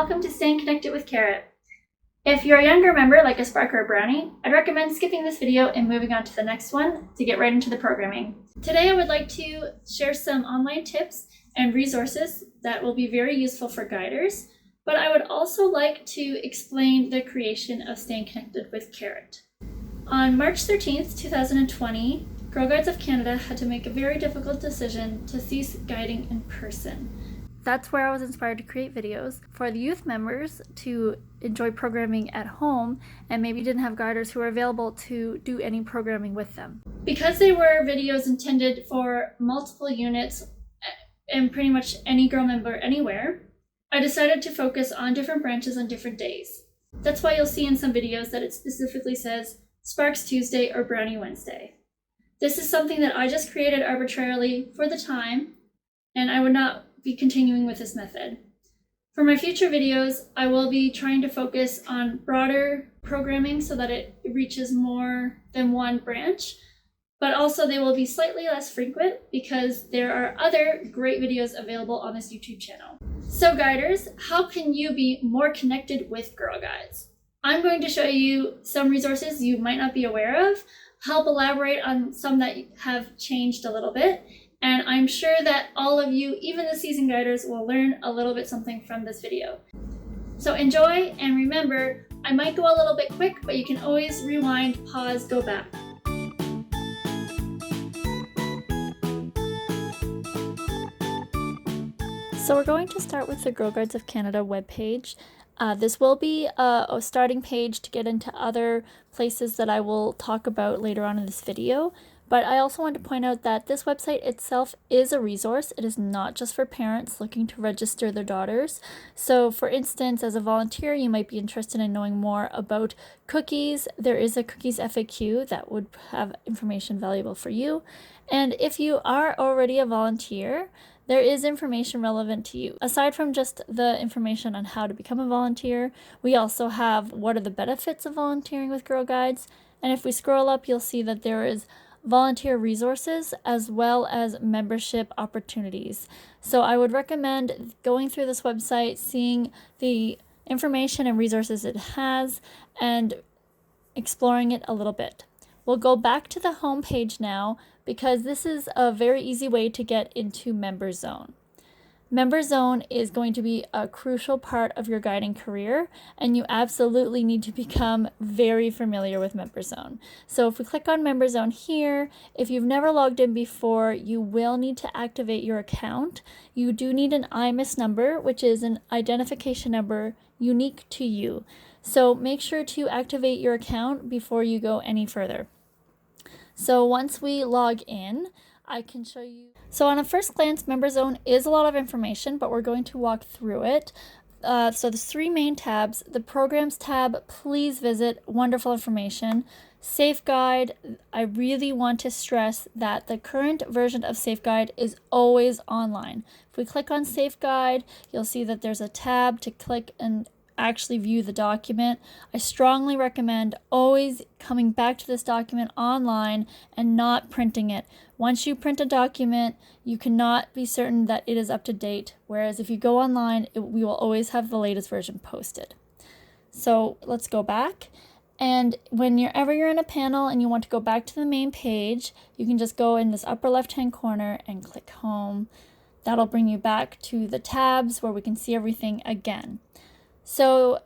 welcome to Staying Connected with Carrot. If you're a younger member like a Spark or a Brownie, I'd recommend skipping this video and moving on to the next one to get right into the programming. Today I would like to share some online tips and resources that will be very useful for guiders, but I would also like to explain the creation of Staying Connected with Carrot. On March 13th, 2020, Girl Guides of Canada had to make a very difficult decision to cease guiding in person. That's where I was inspired to create videos for the youth members to enjoy programming at home and maybe didn't have guiders who were available to do any programming with them. Because they were videos intended for multiple units and pretty much any girl member anywhere, I decided to focus on different branches on different days. That's why you'll see in some videos that it specifically says Sparks Tuesday or Brownie Wednesday. This is something that I just created arbitrarily for the time, and I would not be continuing with this method. For my future videos, I will be trying to focus on broader programming so that it reaches more than one branch, but also they will be slightly less frequent because there are other great videos available on this YouTube channel. So guiders, how can you be more connected with Girl Guides? I'm going to show you some resources you might not be aware of, help elaborate on some that have changed a little bit, and I'm sure that all of you, even the seasoned guiders, will learn a little bit something from this video. So enjoy, and remember, I might go a little bit quick, but you can always rewind, pause, go back. So we're going to start with the Girl Guides of Canada webpage. This will be a starting page to get into other places that I will talk about later on in this video. But I also want to point out that this website itself is a resource. It is not just for parents looking to register their daughters. So for instance, as a volunteer, you might be interested in knowing more about cookies. There is a cookies FAQ that would have information valuable for you. And if you are already a volunteer, there is information relevant to you. Aside from just the information on how to become a volunteer, we also have what are the benefits of volunteering with Girl Guides. And if we scroll up, you'll see that there is volunteer resources as well as membership opportunities. So I would recommend going through this website, seeing the information and resources it has, and exploring it a little bit. We'll go back to the home page now because this is a very easy way to get into MemberZone. MemberZone is going to be a crucial part of your guiding career, and you absolutely need to become very familiar with MemberZone. So if we click on MemberZone here, if you've never logged in before, you will need to activate your account. You do need an IMIS number, which is an identification number unique to you. So make sure to activate your account before you go any further. So once we log in, I can show you. So on a first glance, MemberZone is a lot of information, but we're going to walk through it. So there's three main tabs. The Programs tab, please visit, wonderful information. Safe Guide, I really want to stress that the current version of Safe Guide is always online. If we click on Safe Guide, you'll see that there's a tab to click and actually view the document. I strongly recommend always coming back to this document online and not printing it. Once you print a document, you cannot be certain that it is up to date, whereas if you go online, we will always have the latest version posted. So let's go back, and whenever you're in a panel and you want to go back to the main page, you can just go in this upper left hand corner and click home. That'll bring you back to the tabs where we can see everything again. So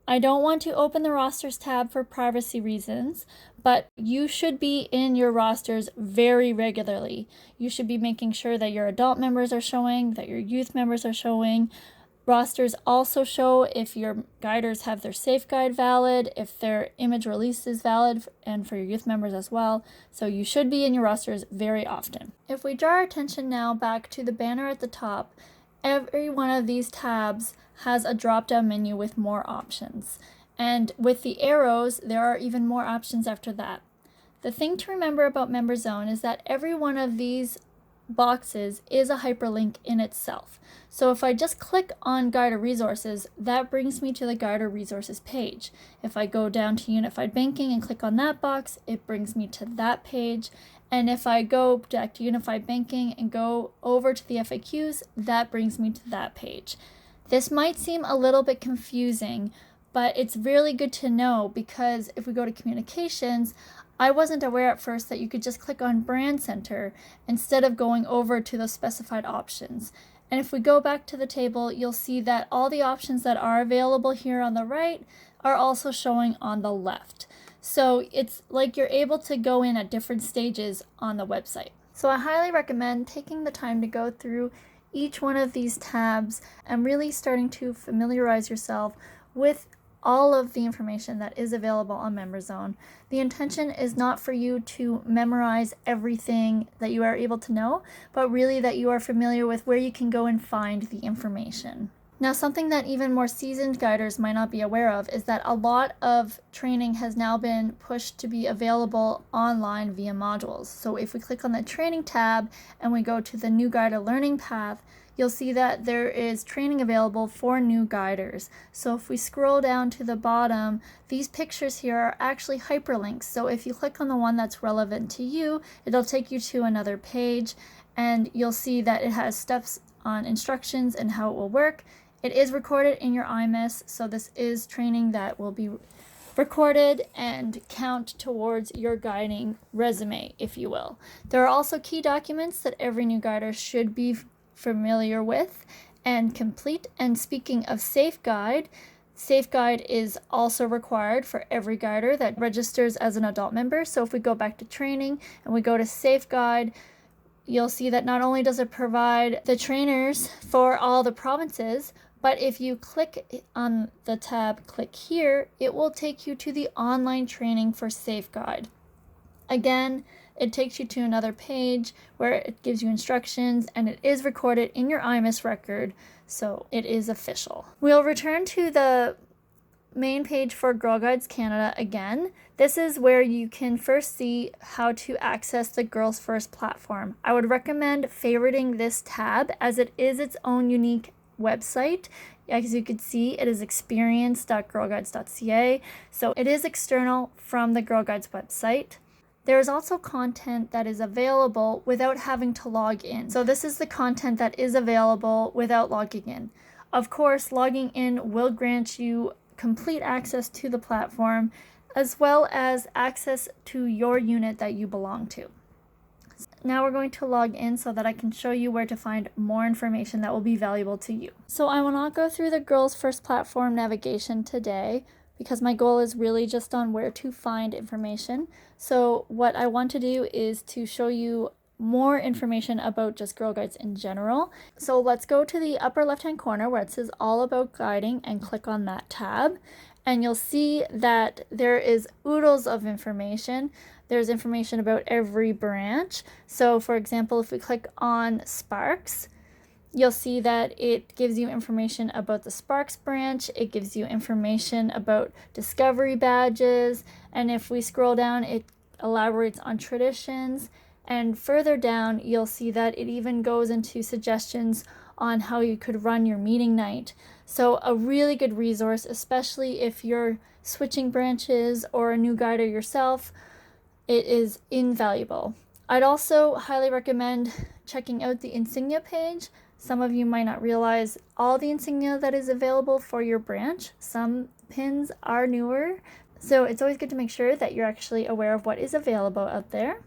I don't want to open the rosters tab for privacy reasons, but you should be in your rosters very regularly. You should be making sure that your adult members are showing, that your youth members are showing. Rosters also show if your guiders have their Safe Guide valid, if their image release is valid, and for your youth members as well. So you should be in your rosters very often. If we draw our attention now back to the banner at the top, every one of these tabs has a drop-down menu with more options. And with the arrows, there are even more options after that. The thing to remember about MemberZone is that every one of these boxes is a hyperlink in itself. So if I just click on Guider Resources, that brings me to the Guider Resources page. If I go down to Unified Banking and click on that box, it brings me to that page. And if I go back to Unified Banking and go over to the FAQs, that brings me to that page. This might seem a little bit confusing, but it's really good to know, because if we go to communications, I wasn't aware at first that you could just click on Brand Center instead of going over to those specified options. And if we go back to the table, you'll see that all the options that are available here on the right are also showing on the left. So it's like you're able to go in at different stages on the website. So I highly recommend taking the time to go through each one of these tabs and really starting to familiarize yourself with all of the information that is available on MemberZone. The intention is not for you to memorize everything that you are able to know, but really that you are familiar with where you can go and find the information. Now, something that even more seasoned guiders might not be aware of is that a lot of training has now been pushed to be available online via modules. So if we click on the training tab and we go to the new guider learning path, you'll see that there is training available for new guiders. So if we scroll down to the bottom, these pictures here are actually hyperlinks. So if you click on the one that's relevant to you, it'll take you to another page, and you'll see that it has steps on instructions and how it will work. It is recorded in your IMIS, so this is training that will be recorded and count towards your guiding resume, if you will. There are also key documents that every new guider should be familiar with and complete. And speaking of SafeGuide, SafeGuide is also required for every guider that registers as an adult member. So if we go back to training and we go to SafeGuide, you'll see that not only does it provide the trainers for all the provinces, but if you click on the tab, click here, it will take you to the online training for SafeGuide. Again, it takes you to another page where it gives you instructions, and it is recorded in your IMIS record, so it is official. We'll return to the main page for Girl Guides Canada again. This is where you can first see how to access the Girls First platform. I would recommend favoriting this tab as it is its own unique website. As you can see, it is experience.girlguides.ca, so it is external from the Girl Guides website. There is also content that is available without having to log in. So this is the content that is available without logging in. Of course, logging in will grant you complete access to the platform, as well as access to your unit that you belong to. Now we're going to log in so that I can show you where to find more information that will be valuable to you. So I will not go through the Girls First platform navigation today, because my goal is really just on where to find information. So what I want to do is to show you more information about just Girl Guides in general. So let's go to the upper left hand corner where it says all about guiding and click on that tab. And you'll see that there is oodles of information. There's information about every branch. So for example, if we click on Sparks, you'll see that it gives you information about the Sparks branch. It gives you information about discovery badges. And if we scroll down, it elaborates on traditions. And further down, you'll see that it even goes into suggestions on how you could run your meeting night. So a really good resource, especially if you're switching branches or a new guider yourself. It is invaluable. I'd also highly recommend checking out the insignia page. Some of you might not realize all the insignia that is available for your branch. Some pins are newer, so it's always good to make sure that you're actually aware of what is available out there.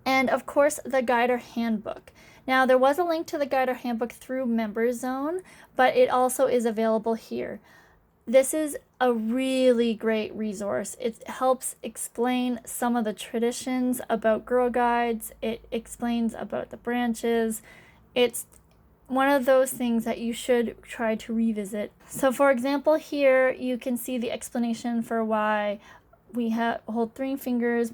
And of course, the Guider Handbook. Now, there was a link to the Guider Handbook through MemberZone, but it also is available here. This is a really great resource. It helps explain some of the traditions about Girl Guides. It explains about the branches. It's one of those things that you should try to revisit. So for example, here you can see the explanation for why we hold 3 fingers,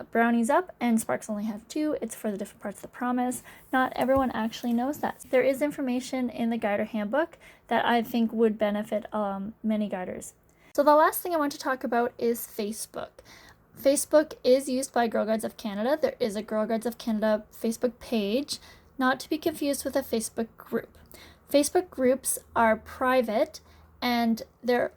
brownies up, and Sparks only have 2. It's for the different parts of the promise. Not everyone actually knows that. There is information in the Guider Handbook that I think would benefit many guiders. So the last thing I want to talk about is Facebook. Facebook is used by Girl Guides of Canada. There is a Girl Guides of Canada Facebook page, not to be confused with a Facebook group. Facebook groups are private, and there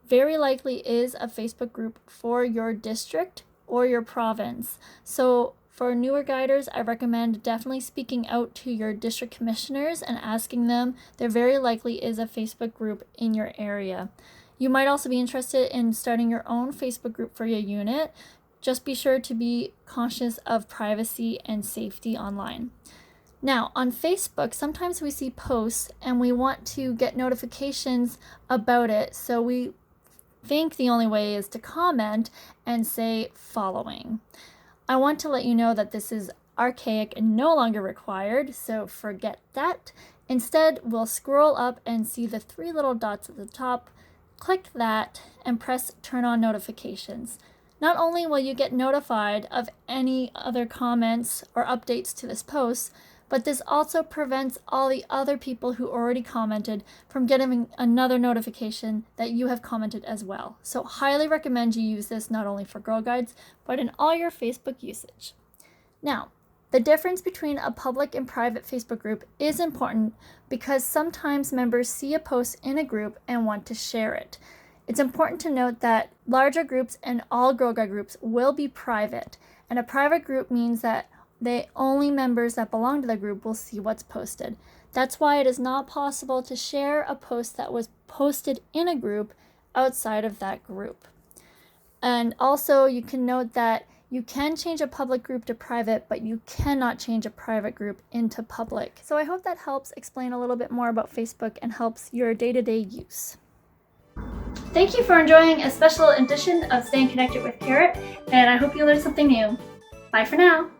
very likely is a Facebook group for your district or your province. So For newer guiders, I recommend definitely speaking out to your district commissioners and asking them. There very likely is a Facebook group in your area. You might also be interested in starting your own Facebook group for your unit. Just be sure to be conscious of privacy and safety online. Now, on Facebook, sometimes we see posts and we want to get notifications about it, so we think the only way is to comment and say following. I want to let you know that this is archaic and no longer required, so forget that. Instead, we'll scroll up and see the 3 little dots at the top. Click that and press turn on notifications. Not only will you get notified of any other comments or updates to this post, but this also prevents all the other people who already commented from getting another notification that you have commented as well. So highly recommend you use this not only for Girl Guides, but in all your Facebook usage. Now, the difference between a public and private Facebook group is important because sometimes members see a post in a group and want to share it. It's important to note that larger groups and all Girl Guide groups will be private, and a private group means that only members that belong to the group will see what's posted. That's why it is not possible to share a post that was posted in a group outside of that group. And also you can note that you can change a public group to private, but you cannot change a private group into public. So I hope that helps explain a little bit more about Facebook and helps your day-to-day use. Thank you for enjoying a special edition of Staying Connected with Carrot, and I hope you learned something new. Bye for now.